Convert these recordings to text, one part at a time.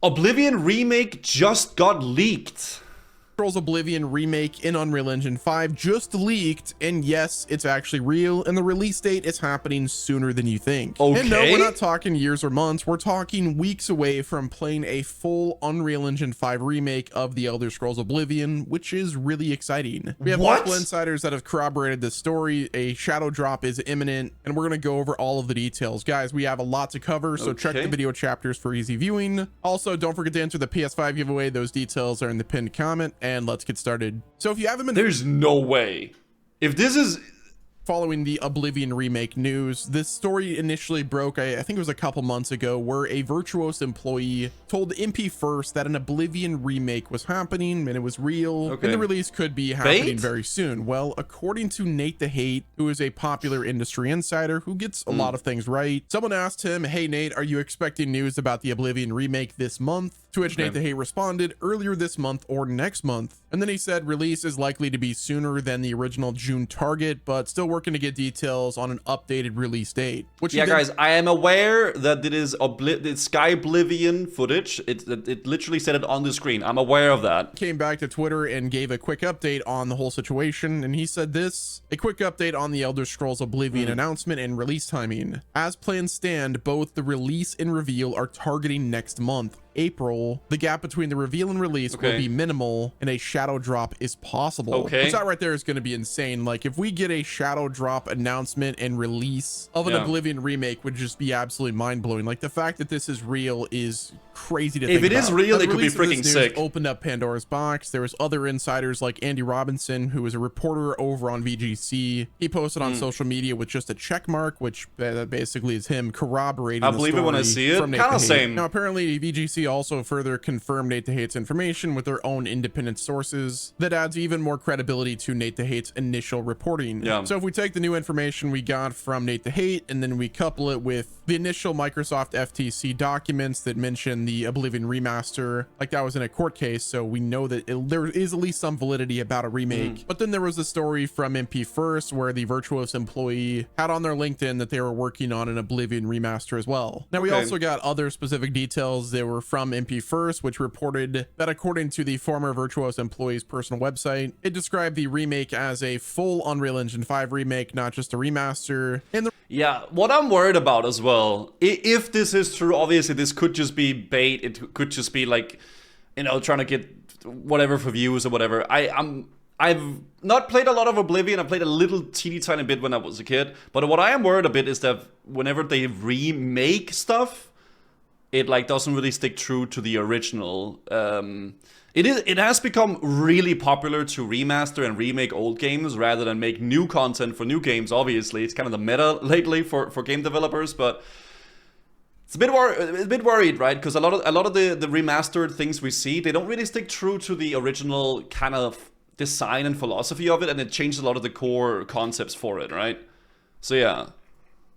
Oblivion Remake just got leaked. Oblivion Remake in Unreal Engine 5 just leaked, and yes, it's actually real, and the release date is happening sooner than you think. Okay. And no, we're not talking years or months, we're talking weeks away from playing a full Unreal Engine 5 remake of The Elder Scrolls Oblivion, which is really exciting. We have multiple insiders that have corroborated this story. A shadow drop is imminent, and we're going to go over all of the details. Guys, we have a lot to cover, so check the video chapters for easy viewing. Also, don't forget to enter the PS5 giveaway. Those details are in the pinned comment, and let's get started. So if you haven't been... There's no way. If this is... Following the Oblivion Remake news, this story initially broke, I think it was a couple months ago, where a Virtuos employee told MP First that an Oblivion Remake was happening and it was real, and the release could be happening very soon. Well, according to Nate the Hate, who is a popular industry insider who gets a lot of things right, someone asked him, "Hey Nate, are you expecting news about the Oblivion Remake this month?" To which Nate the Hate responded, "Earlier this month or next month." And then he said release is likely to be sooner than the original June target, but still working to get details on an updated release date. Which guys, I am aware that it is it's Sky Oblivion footage. It literally said it on the screen. I'm aware of that. Came back to Twitter and gave a quick update on the whole situation, and he said this: "A quick update on the Elder Scrolls Oblivion announcement and release timing. As plans stand, both the release and reveal are targeting next month, April. The gap between the reveal and release will be minimal, and a shadow drop is possible." Which that right there is going to be insane. Like, if we get a shadow drop announcement and release of an Oblivion remake, would just be absolutely mind-blowing. Like, the fact that this is real is crazy to think about. If it is real, it could be freaking sick. Opened up Pandora's box. There was other insiders like Andy Robinson, who is a reporter over on VGC. He posted on social media with just a check mark, which basically is him corroborating I believe it when I see it. Kind of same. Now, apparently, VGC also further confirmed Nate the Hate's information with their own independent sources. That adds even more credibility to Nate the Hate's initial reporting. So if we take the new information we got from Nate the Hate and then we couple it with the initial Microsoft FTC documents that mention the Oblivion remaster, like that was in a court case, so we know that there is at least some validity about a remake. But then there was a story from MP First where the Virtuos employee had on their LinkedIn that they were working on an Oblivion remaster as well. Now we also got other specific details. They were from MP First, which reported that according to the former Virtuos employee's personal website, it described the remake as a full Unreal Engine 5 remake, not just a remaster. And what I'm worried about as well, if this is true, obviously this could just be bait. It could just be like, you know, trying to get whatever for views or whatever. I've not played a lot of Oblivion. I played a little teeny tiny bit when I was a kid. But what I am worried a bit is that whenever they remake stuff, it like doesn't really stick true to the original. It has become really popular to remaster and remake old games rather than make new content for new games. Obviously, it's kind of the meta lately for game developers, but it's a bit worried, right? Because a lot of the remastered things we see, they don't really stick true to the original kind of design and philosophy of it, and it changes a lot of the core concepts for it, right? So yeah.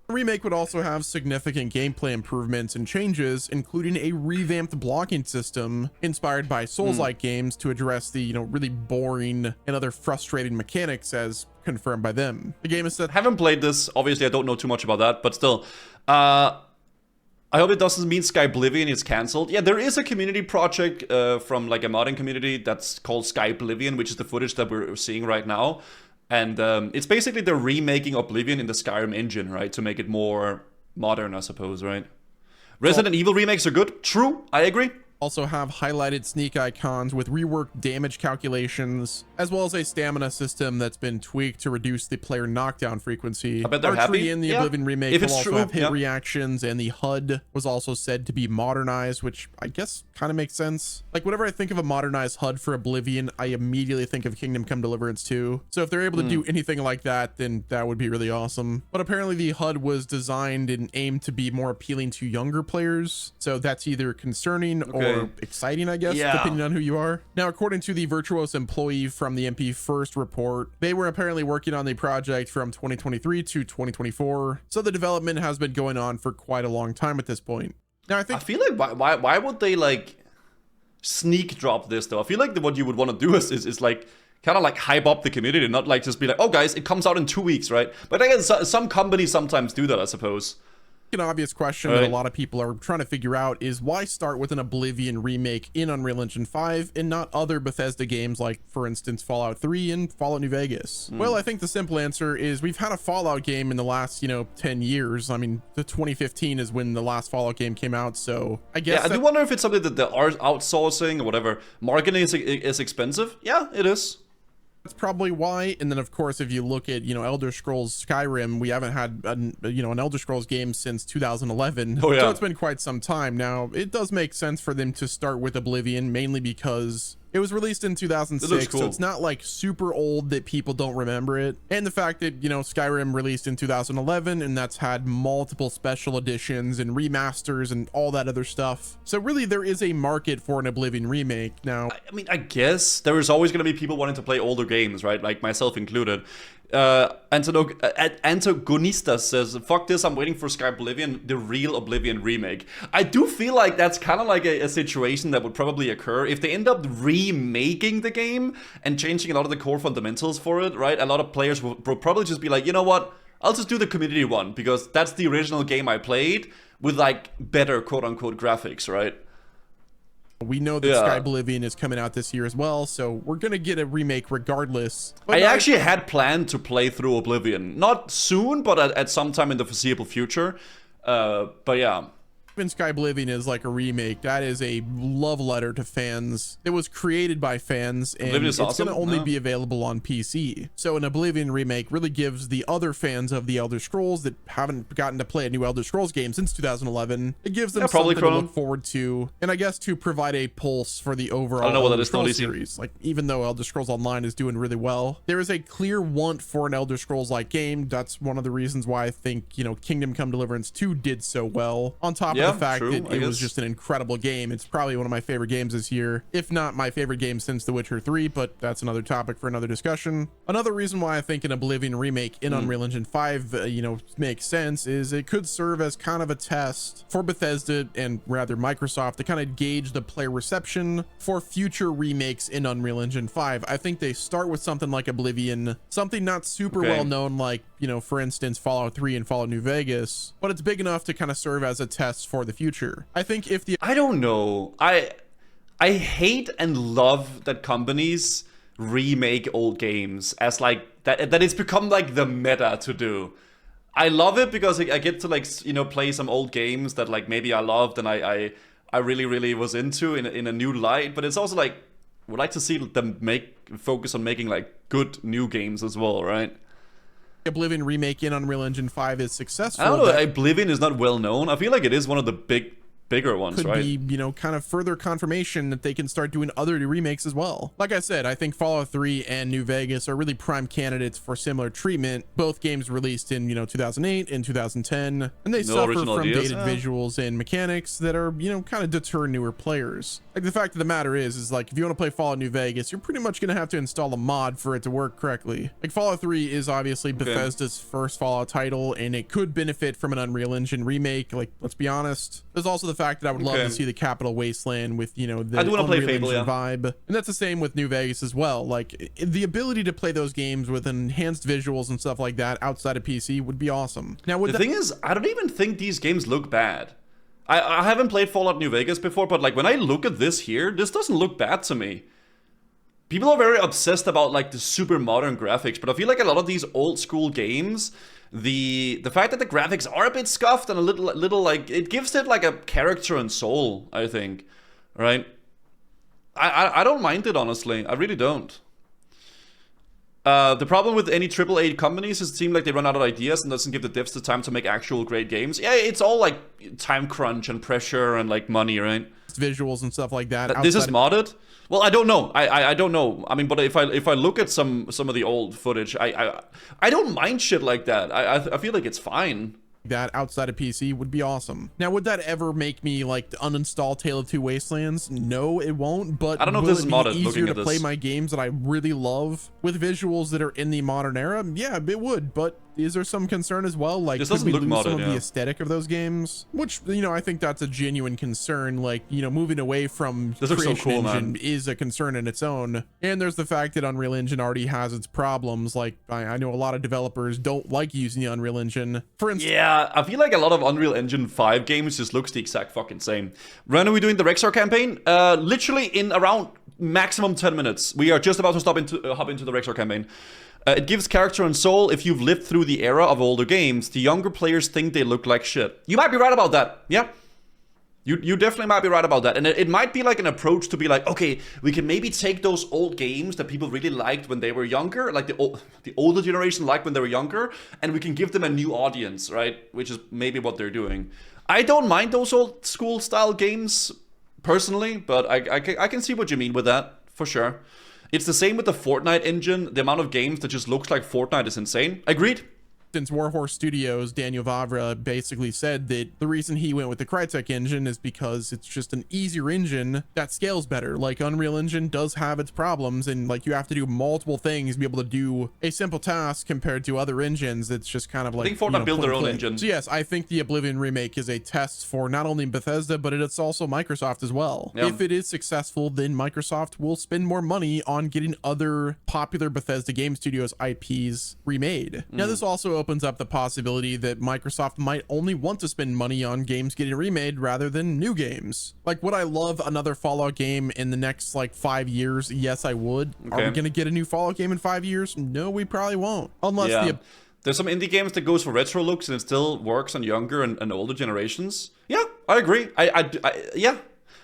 The remake would also have significant gameplay improvements and changes, including a revamped blocking system inspired by Souls-like games to address the, you know, really boring and other frustrating mechanics as confirmed by them. The game is set... I haven't played this. Obviously, I don't know too much about that, but still. I hope it doesn't mean Sky Oblivion is cancelled. Yeah, there is a community project from like a modding community that's called Sky Oblivion, which is the footage that we're seeing right now. And it's basically they're remaking Oblivion in the Skyrim engine, right? To make it more modern, I suppose, right? Resident Evil remakes are good. True, I agree. Also have highlighted sneak icons with reworked damage calculations, as well as a stamina system that's been tweaked to reduce the player knockdown frequency. I bet they're Archery happy. in the Oblivion remake will also have hit yeah. reactions, and the HUD was also said to be modernized, which I guess kind of makes sense. Like, whenever I think of a modernized HUD for Oblivion, I immediately think of Kingdom Come Deliverance 2. So if they're able to do anything like that, then that would be really awesome. But apparently the HUD was designed and aimed to be more appealing to younger players, so that's either concerning or exciting, I guess, depending on who you are. Now, according to the Virtuos employee from the MP First report, they were apparently working on the project from 2023 to 2024, so the development has been going on for quite a long time at this point. Now, I feel like why would they like sneak drop this though? I feel like what you would want to do is like kind of like hype up the community, not like just be like, oh guys, it comes out in 2 weeks, right? But I guess some companies sometimes do that, I suppose. An obvious question that a lot of people are trying to figure out is why start with an Oblivion remake in Unreal Engine 5 and not other Bethesda games like, for instance, Fallout 3 and Fallout New Vegas? Well, I think the simple answer is we've had a Fallout game in the last, 10 years. I mean, the 2015 is when the last Fallout game came out, so I guess... Yeah, I do wonder if it's something that they are outsourcing or whatever. Marketing is expensive. Yeah, it is. That's probably why. And then, of course, if you look at, Elder Scrolls Skyrim, we haven't had, an Elder Scrolls game since 2011. Oh, yeah. So it's been quite some time. Now, it does make sense for them to start with Oblivion, mainly because it was released in 2006, cool. so it's not like super old that people don't remember it. And the fact that, Skyrim released in 2011, and that's had multiple special editions and remasters and all that other stuff. So really, there is a market for an Oblivion remake. Now, I mean, I guess there is always going to be people wanting to play older games, right? Like myself included. Antagonista says, fuck this, I'm waiting for Sky Oblivion, the real Oblivion remake. I do feel like that's kind of like a situation that would probably occur if they end up remaking the game and changing a lot of the core fundamentals for it, right? A lot of players will probably just be like, you know what, I'll just do the community one because that's the original game I played with like better quote-unquote graphics, right? We know that Sky Oblivion is coming out this year as well, so we're gonna get a remake regardless. But I actually had planned to play through Oblivion. Not soon, but at some time in the foreseeable future. But yeah. Even Sky Oblivion is like a remake. That is a love letter to fans. It was created by fans, and it's going to only be available on PC. So an Oblivion remake really gives the other fans of the Elder Scrolls that haven't gotten to play a new Elder Scrolls game since 2011, it gives them something to look forward to, and I guess to provide a pulse for the overall Elder Scrolls series. Like, even though Elder Scrolls Online is doing really well, there is a clear want for an Elder Scrolls-like game. That's one of the reasons why I think, Kingdom Come Deliverance 2 did so well. On top of the fact that it was just an incredible game. It's probably one of my favorite games this year, if not my favorite game since The Witcher 3, but that's another topic for another discussion. Another reason why I think an Oblivion remake in Unreal Engine 5, makes sense is it could serve as kind of a test for Bethesda and rather Microsoft to kind of gauge the player reception for future remakes in Unreal Engine 5. I think they start with something like Oblivion, something not super well known like, for instance, Fallout 3 and Fallout New Vegas, but it's big enough to kind of serve as a test for the future. I think if the... I don't know. I hate and love that companies remake old games as like that it's become like the meta to do. I love it because I get to like, play some old games that like maybe I loved and I really was into in a new light, but it's also like would like to see them focus on making like good new games as well, right? Oblivion remake in Unreal Engine 5 is successful. I don't know, Oblivion is not well known. I feel like it is one of the bigger ones, could right? Be, kind of further confirmation that they can start doing other remakes as well. Like I said, I think Fallout 3 and New Vegas are really prime candidates for similar treatment. Both games released in, 2008 and 2010, and they suffer from dated visuals and mechanics that are, kind of deter newer players. Like the fact of the matter is like, if you want to play Fallout New Vegas, you're pretty much going to have to install a mod for it to work correctly. Like Fallout 3 is obviously Bethesda's first Fallout title, and it could benefit from an Unreal Engine remake. Like, let's be honest. There's also the fact that I would love to see the Capital Wasteland with, the Unreal Engine vibe. And that's the same with New Vegas as well. Like, the ability to play those games with enhanced visuals and stuff like that outside of PC would be awesome. Now, the thing is, I don't even think these games look bad. I haven't played Fallout New Vegas before, but like when I look at this here, this doesn't look bad to me. People are very obsessed about like the super modern graphics, but I feel like a lot of these old school games, the fact that the graphics are a bit scuffed and a little like, it gives it like a character and soul, I think, right? I don't mind it, honestly. I really don't. The problem with any AAA companies is it seems like they run out of ideas and doesn't give the devs the time to make actual great games. Yeah, it's all like time crunch and pressure and like money, right? Visuals and stuff like that. This is modded? Well, I don't know. I don't know. I mean, but if I look at some of the old footage, I don't mind shit like that. I feel like it's fine. That outside of PC would be awesome. Now, would that ever make me like uninstall Tale of Two Wastelands? No, it won't. But I don't know if this is modded. Easier to play my games that I really love with visuals that are in the modern era? Yeah, it would. But is there some concern as well? Like, this could doesn't we look lose modded, some of yeah. the aesthetic of those games? Which, you know, I think that's a genuine concern. Like, you know, moving away from This looks so Creation cool, Engine man. is a concern in its own. And there's the fact that Unreal Engine already has its problems. Like, I know a lot of developers don't like using the Unreal Engine. For instance, Yeah, I feel like a lot of Unreal Engine 5 games just looks the exact fucking same. When are we doing the Rexar campaign? Literally in around maximum 10 minutes. We are just about to hop into the Rexar campaign. It gives character and soul if you've lived through the era of older games. The younger players think they look like shit. You might be right about that. Yeah. You definitely might be right about that. And it might be like an approach to be like, okay, we can maybe take those old games that people really liked when they were younger, like the older generation liked when they were younger, and we can give them a new audience, right? Which is maybe what they're doing. I don't mind those old school style games personally, but I can see what you mean with that, for sure. It's the same with the Fortnite engine. The amount of games that just looks like Fortnite is insane. Agreed. Since Warhorse Studios, Daniel Vavra basically said that the reason he went with the Crytek engine is because it's just an easier engine that scales better. Like, Unreal Engine does have its problems, and like you have to do multiple things to be able to do a simple task compared to other engines. It's just kind of like, I think Fortnite built their own engine. So yes, I think the Oblivion remake is a test for not only Bethesda, but it's also Microsoft as well. Yeah. If it is successful, then Microsoft will spend more money on getting other popular Bethesda game studios IPs remade. Now, this also opens up the possibility that Microsoft might only want to spend money on games getting remade rather than new games. Like, would I love another Fallout game in the next like 5 years? Yes, I would. Okay. Are we gonna get a new Fallout game in 5 years? No, we probably won't. Unless Yeah. There's some indie games that goes for retro looks and it still works on younger and older generations. Yeah, I agree. Yeah.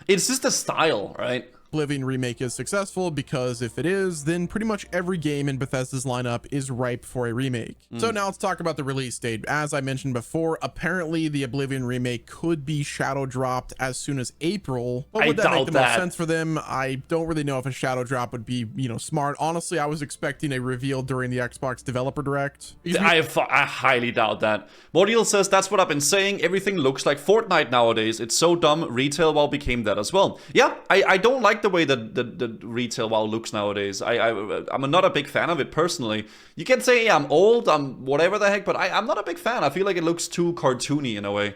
It's just a style, right? Oblivion Remake is successful, because if it is, then pretty much every game in Bethesda's lineup is ripe for a remake. So now let's talk about the release date. As I mentioned before, apparently the Oblivion Remake could be shadow dropped as soon as April. But would that make the most sense for them? I don't really know if a shadow drop would be, you know, smart. Honestly, I was expecting a reveal during the Xbox Developer Direct. I highly doubt that. Modiel says, that's what I've been saying. Everything looks like Fortnite nowadays. It's so dumb. Retail WoW became that as well. Yeah, I don't like the way that the retail WoW looks nowadays. I'm not a big fan of it personally. You can say, yeah, I'm old, I'm whatever the heck, but I'm not a big fan. I feel like it looks too cartoony in a way.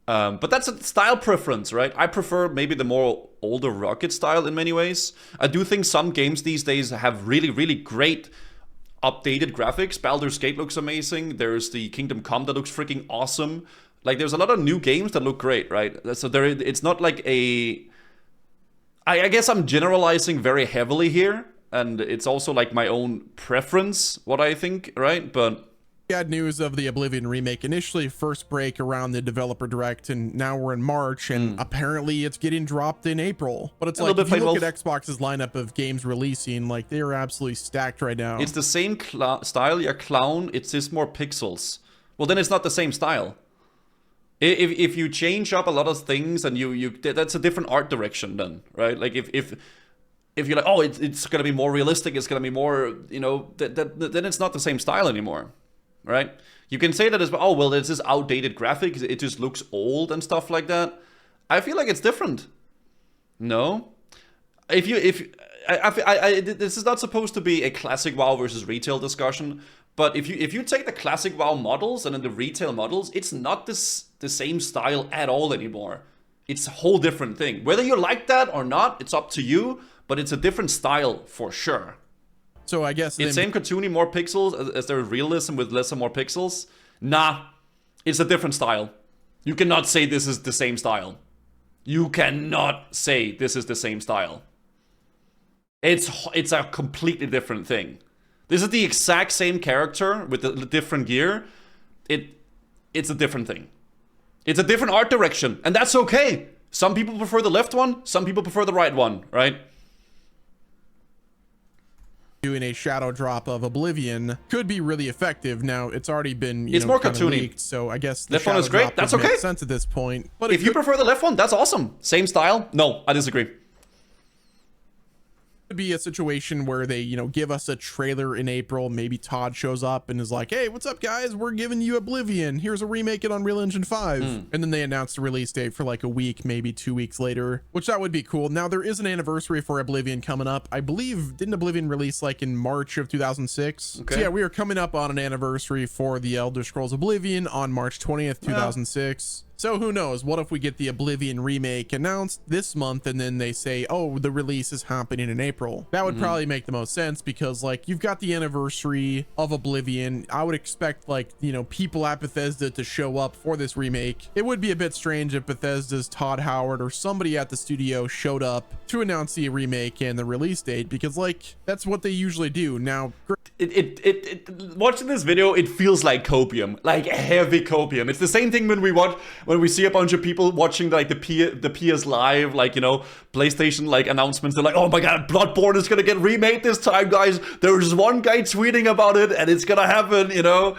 But that's a style preference, right? I prefer maybe the more older rugged style in many ways. I do think some games these days have really, really great updated graphics. Baldur's Gate looks amazing. There's the Kingdom Come that looks freaking awesome. Like, there's a lot of new games that look great, right? So it's not like a... I guess I'm generalizing very heavily here, and it's also like my own preference, what I think, right? But we had news of the Oblivion remake initially first break around the Developer Direct, and now we're in March, and apparently it's getting dropped in April. But it's like, if you look at Xbox's lineup of games releasing, like, they are absolutely stacked right now. It's the same style, yeah, clown, it's just more pixels. Well, then it's not the same style. If you change up a lot of things and that's a different art direction then, right? Like if you're like, oh, it's gonna be more realistic, it's gonna be more, you know, then it's not the same style anymore, right? You can say that as well. Oh, well, it's this outdated graphics, it just looks old and stuff like that. I feel like it's different. No, this is not supposed to be a classic WoW versus retail discussion. But if you take the classic WoW models and then the retail models, it's not the same style at all anymore. It's a whole different thing. Whether you like that or not, it's up to you, but it's a different style for sure. So I guess it's same cartoony, more pixels, as there realism with less and more pixels. Nah, it's a different style. You cannot say this is the same style. You cannot say this is the same style. It's a completely different thing. This is the exact same character with the different gear. It's a different thing. It's a different art direction, and that's okay. Some people prefer the left one, some people prefer the right one, right? Doing a shadow drop of Oblivion could be really effective. Now, it's already been it's more cartoony, leaked, so I guess the left one is great. That's okay. Make sense at this point. But if you prefer the left one, that's awesome. Same style? No, I disagree. be a situation where they, you know, give us a trailer in April. Maybe Todd shows up and is like, hey, what's up guys, we're giving you Oblivion, here's a remake in Unreal Engine 5. And then they announce the release date for like a week, maybe 2 weeks later, which that would be cool. Now there is an anniversary for Oblivion coming up. I believe, didn't Oblivion release like in March of 2006? Okay. So yeah, we are coming up on an anniversary for the Elder Scrolls Oblivion on March 20th, 2006. So who knows? What if we get the Oblivion remake announced this month and then they say, oh, the release is happening in April? That would probably make the most sense, because like you've got the anniversary of Oblivion. I would expect like, you know, people at Bethesda to show up for this remake. It would be a bit strange if Bethesda's Todd Howard or somebody at the studio showed up to announce the remake and the release date, because like that's what they usually do. Now, watching this video, it feels like copium, like heavy copium. It's the same thing when we see a bunch of people watching like the PS Live, like, you know, PlayStation like announcements. They're like, oh my god, Bloodborne is gonna get remade this time, guys. There's one guy tweeting about it and it's gonna happen, you know.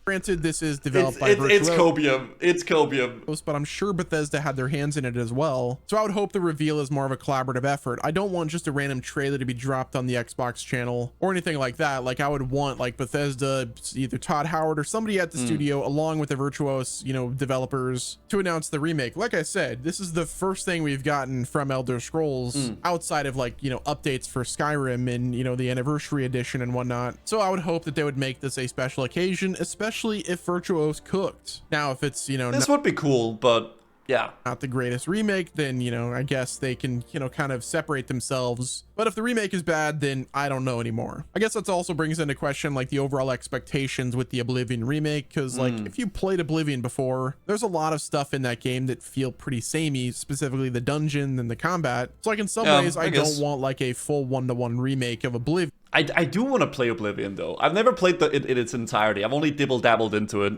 Granted, this is developed by Virtuos. It's copium. It's copium. But I'm sure Bethesda had their hands in it as well. So I would hope the reveal is more of a collaborative effort. I don't want just a random trailer to be dropped on the Xbox channel or anything like that. Like I would want like Bethesda, either Todd Howard or somebody at the studio, along with the Virtuos, you know, developers, to announce the remake. Like I said, this is the first thing we've gotten from Elder Scrolls outside of like, you know, updates for Skyrim and, you know, the anniversary edition and whatnot. So I would hope that they would make this a special occasion, especially if Virtuos cooked. Now, if it's, you know, this would be cool, but yeah, not the greatest remake, then, you know, I guess they can, you know, kind of separate themselves. But if the remake is bad, then I don't know anymore. I guess that also brings into question like the overall expectations with the Oblivion remake, because like if you played Oblivion before, there's a lot of stuff in that game that feel pretty samey, specifically the dungeon and the combat. So like in some ways, I don't want like a full one-to-one remake of Oblivion. I do want to play Oblivion though. I've never played it in its entirety. I've only dibble-dabbled into it.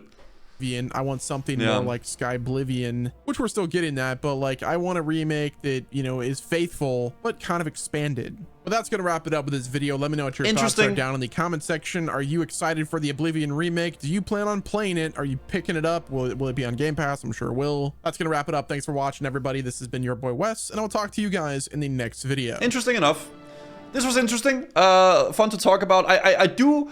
I want something more like Skyblivion, which we're still getting that, but like I want a remake that, you know, is faithful but kind of expanded. But that's gonna wrap it up with this video. Let me know what your thoughts are down in the comment section. Are you excited for the Oblivion remake? Do you plan on playing it? Are you picking it up? Will it be on Game Pass? I'm sure it will. That's gonna wrap it up. Thanks for watching, everybody. This has been your boy Wes, and I'll talk to you guys in the next video. Interesting enough. This was interesting, fun to talk about. I do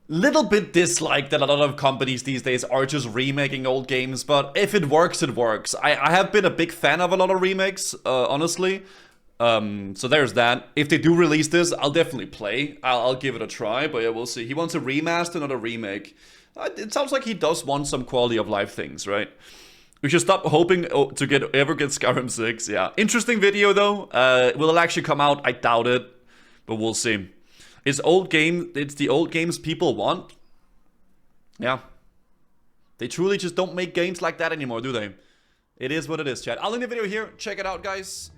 little bit dislike that a lot of companies these days are just remaking old games, but if it works, it works. I have been a big fan of a lot of remakes, honestly. So there's that. If they do release this, I'll definitely play. I'll give it a try, but yeah, we'll see. He wants a remaster, not a remake. It sounds like he does want some quality of life things, right? We should stop hoping to ever get Skyrim 6. Yeah, interesting video though. Will it actually come out? I doubt it. But we'll see. It's the old games people want. Yeah. They truly just don't make games like that anymore, do they? It is what it is, chat. I'll link the video here. Check it out, guys.